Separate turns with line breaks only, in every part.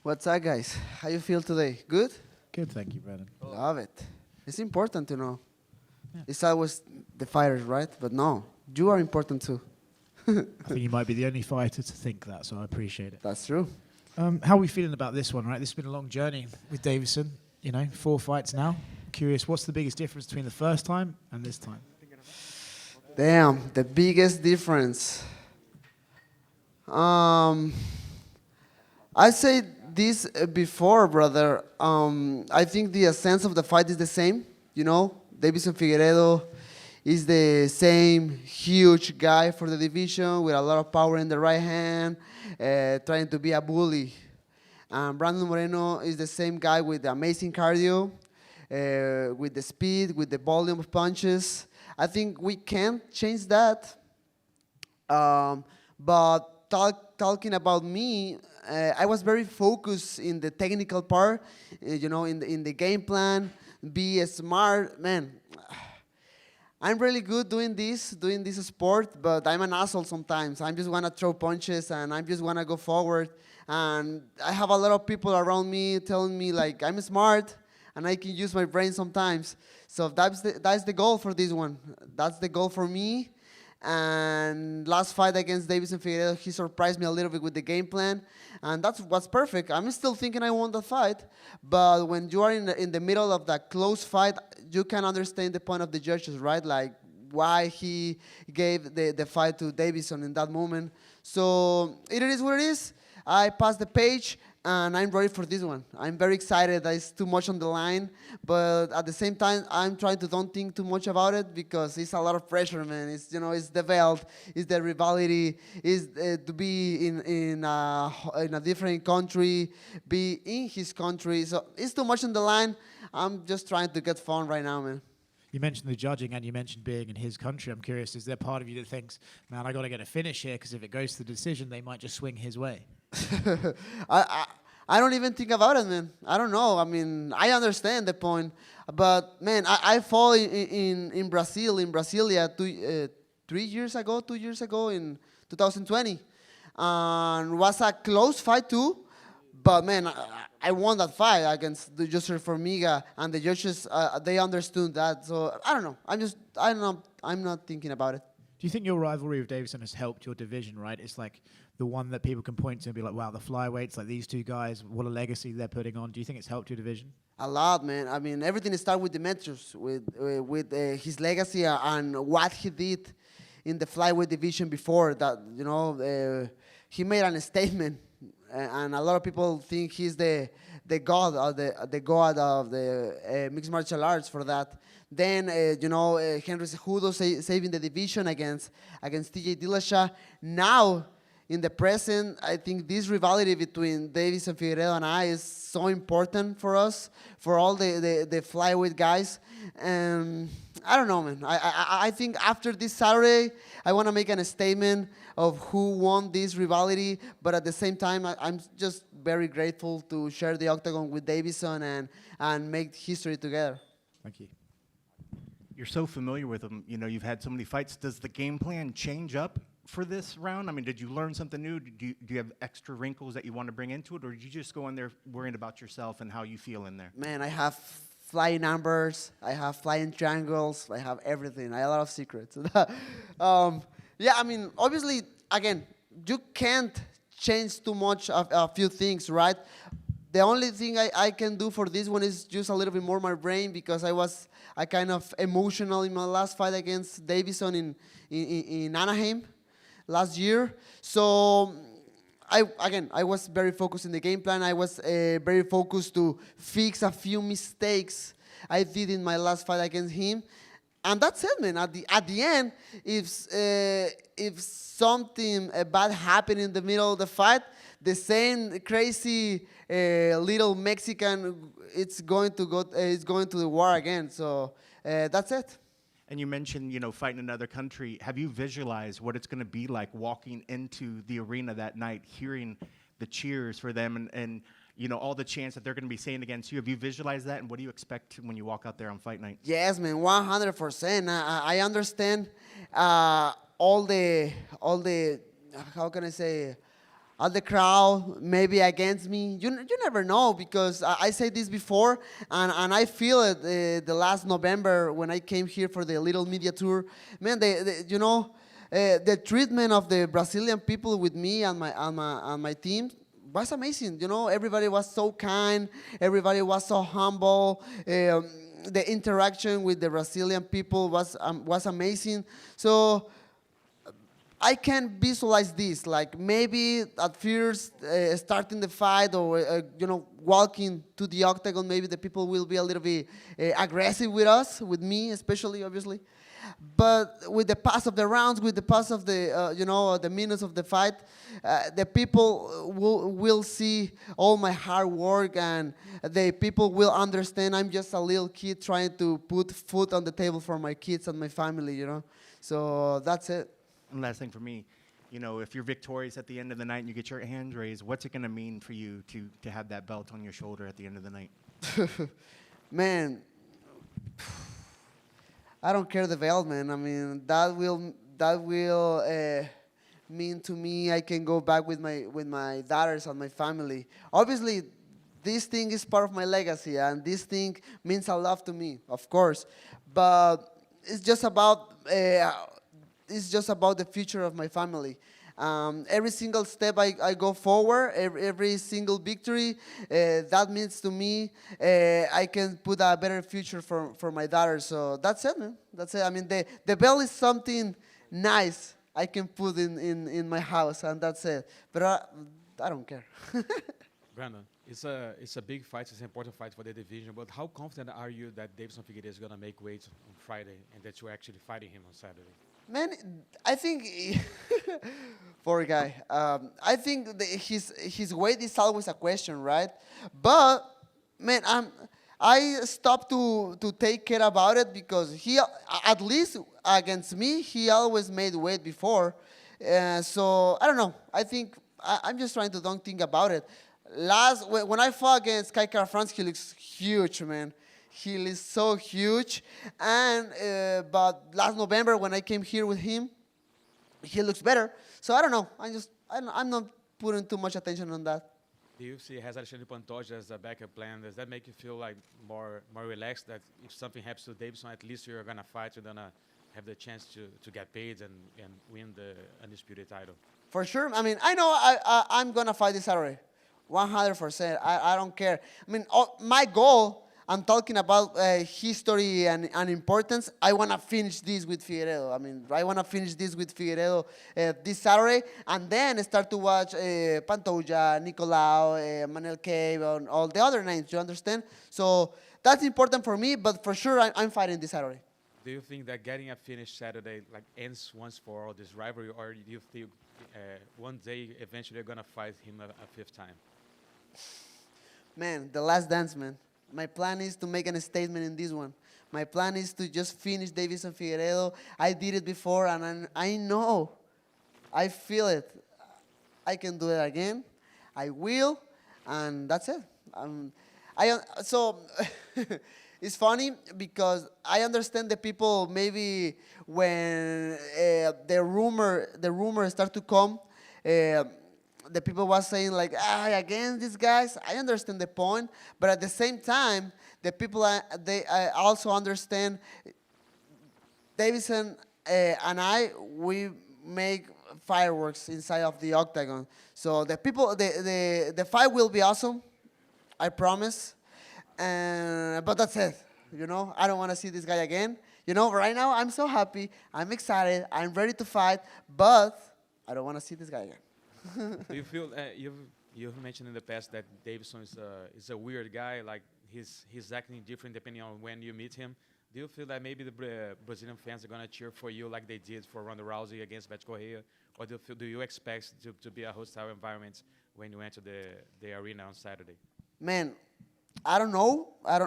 What's up, guys? How you feel today? Good?
Good, thank you, Brandon.
Love it. It's important to know.
Yeah.
It's always the fighters, right? But no, you are important too.
I think you might be the only fighter to think that, so I appreciate it.
That's true.
How are we feeling about this one, right? This has been a long journey with Deiveson. 4 fights now. Curious, what's the biggest difference between the first time and this time?
Damn, the biggest difference. I said this before, brother. I think the essence of the fight is the same. Deiveson Figueiredo is the same huge guy for the division with a lot of power in the right hand, trying to be a bully. Brandon Moreno is the same guy with the amazing cardio, with the speed, with the volume of punches. I think we can change that. But talking about me, I was very focused in the technical part, in the game plan, be smart. Man, I'm really good doing this sport, but I'm an asshole sometimes. I just want to throw punches and I just want to go forward. And I have a lot of people around me telling me like I'm smart and I can use my brain sometimes. So that's the goal for this one. That's the goal for me. And last fight against Deiveson Figueiredo, he surprised me a little bit with the game plan, and that's what's perfect. I'm still thinking I won the fight, but when you are in the middle of that close fight, you can understand the point of the judges, right? Like why he gave the fight to Deiveson in that moment. So it is what it is. I passed the page, and I'm ready for this one. I'm very excited. There's too much on the line, but at the same time, I'm trying to don't think too much about it because it's a lot of pressure, man. It's the belt, it's the rivalry, it's to be in a different country, be in his country. So it's too much on the line. I'm just trying to get fun right now, man.
You mentioned the judging and you mentioned being in his country. I'm curious, is there part of you that thinks, man, I got to get a finish here because if it goes to the decision, they might just swing his way?
I don't even think about it, man. I don't know. I mean, I understand the point, but man, I fought in Brasilia 2 years ago in 2020, and was a close fight too. But man, I won that fight against the José Formiga, and the judges they understood that. So I don't know. I'm not thinking about it.
Do you think your rivalry with Deiveson has helped your division, right? It's like the one that people can point to and be like, wow, the flyweights, like these two guys, what a legacy they're putting on. Do you think it's helped your division?
A lot, man. I mean, everything started with Demetrius, with his legacy and what he did in the flyweight division before that. He made a statement, and a lot of people think he's the god of the mixed martial arts for that. Then, Henry Cejudo saving the division against TJ Dillashaw. Now, in the present, I think this rivalry between Deiveson Figueiredo and I is so important for us, for all the flyweight guys. And I don't know, man. I think after this Saturday, I want to make a statement of who won this rivalry. But at the same time, I'm just very grateful to share the octagon with Deiveson and make history together.
Thank you.
You're so familiar with him, you've had so many fights. Does the game plan change up for this round? I mean, did you learn something new? Do you have extra wrinkles that you want to bring into it? Or did you just go in there worrying about yourself and how you feel in there?
Man, I have flying numbers, I have flying triangles, I have everything. I have a lot of secrets. Yeah, I mean, obviously, again, you can't change too much of a few things, right? The only thing I can do for this one is use a little bit more my brain because I was kind of emotional in my last fight against Deiveson in Anaheim last year. So I was very focused in the game plan. I was very focused to fix a few mistakes I did in my last fight against him. And that's it, man. At the end, if something bad happened in the middle of the fight, the same crazy little Mexican, it's going to the war again. So that's it.
And you mentioned, fighting another country. Have you visualized what it's going to be like walking into the arena that night, hearing the cheers for them and all the chants that they're going to be saying against you? Have you visualized that, and what do you expect when you walk out there on fight night?
Yes, man, 100%. I understand all the how can I say, all the crowd maybe against me. You never know, because I said this before, and I feel it the last November when I came here for the little media tour. Man, the treatment of the Brazilian people with me and my team was amazing. Everybody was so kind. Everybody was so humble. The interaction with the Brazilian people was amazing. So I can visualize this, like maybe at first starting the fight or walking to the octagon, maybe the people will be a little bit aggressive with us, with me especially, obviously. But with the pass of the rounds, with the pass of the minutes of the fight, the people will see all my hard work, and the people will understand I'm just a little kid trying to put food on the table for my kids and my family. So that's it.
And last thing for me, if you're victorious at the end of the night and you get your hands raised, what's it going to mean for you to have that belt on your shoulder at the end of the night?
Man, I don't care the belt, man. I mean, that will mean to me I can go back with my daughters and my family. Obviously, this thing is part of my legacy, and this thing means a lot to me, of course. But it's just about the future of my family. Every single step I go forward, every single victory, that means to me I can put a better future for my daughter. So that's it, man. That's it. I mean, the bell is something nice I can put in my house, and that's it. But I don't care.
Brandon, it's a big fight. It's an important fight for the division. But how confident are you that Deiveson Figueiredo is going to make weight on Friday and that you're actually fighting him on Saturday?
Man, I think poor guy. I think his weight is always a question, right? But man, I stopped to take care about it, because he, at least against me, he always made weight before. So I don't know. I think I'm just trying to don't think about it. When I fought against Kai France, he looks huge, man. He is so huge, but last November when I came here with him, he looks better. So I don't know. I'm not putting too much attention on that.
The UFC has Alexandre Pantoja as a backup plan. Does that make you feel like more relaxed, that if something happens to Deiveson, at least you're gonna fight, you're gonna have the chance to get paid and win the undisputed title?
For sure. I mean, I know I'm gonna fight this Saturday, 100%. I don't care. I mean, my goal. I'm talking about history and importance. I want to finish this with Figueiredo. I mean, I want to finish this with Figueiredo this Saturday, and then start to watch Pantoja, Nicolau, Manel Cave, and all the other names. You understand? So that's important for me, but for sure I'm fighting this Saturday.
Do you think that getting a finish Saturday ends once for all this rivalry, or do you think one day eventually you're going to fight him a fifth time?
Man, the last dance, man. My plan is to make a statement in this one. My plan is to just finish Deiveson Figueiredo. I did it before, and I know, I feel it. I can do it again. I will, and that's it. So it's funny because I understand the people maybe when the rumor start to come. The people was saying like, against these guys. I understand the point, but at the same time, the people they also understand. Deiveson and we make fireworks inside of the octagon. So the people, the fight will be awesome. I promise. But that's it. I don't want to see this guy again. Right now I'm so happy. I'm excited. I'm ready to fight, but I don't want to see this guy again.
Do you feel you've mentioned in the past that Deiveson is a weird guy, like he's acting different depending on when you meet him? Do you feel that maybe the Brazilian fans are gonna cheer for you like they did for Ronda Rousey against Beto Correia, or do you expect to be a hostile environment when you enter the arena on Saturday?
Man, I don't know. I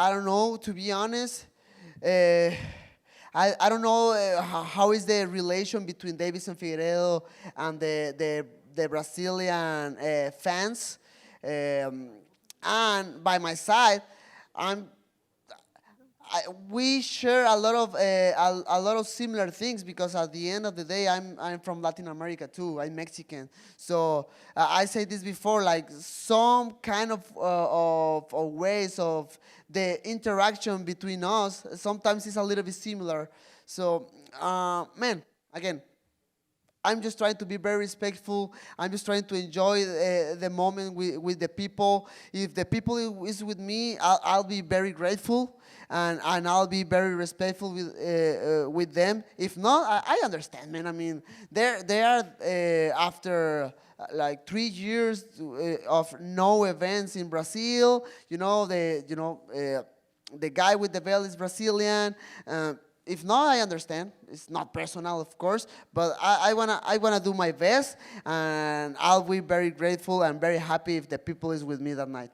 don't know, to be honest. I don't know how is the relation between Deiveson Figueiredo and the Brazilian fans. And by my side, we share a lot of a lot of similar things because at the end of the day, I'm from Latin America too. I'm Mexican, so I say this before, like some kind of ways of the interaction between us. Sometimes it's a little bit similar. So, man, again, I'm just trying to be very respectful. I'm just trying to enjoy the moment with the people. If the people is with me, I'll be very grateful and I'll be very respectful with them. If not, I understand, man. I mean, they are after like 3 years of no events in Brazil. The guy with the belt is Brazilian. If not, I understand. It's not personal, of course, but I wanna do my best, and I'll be very grateful and very happy if the people is with me that night.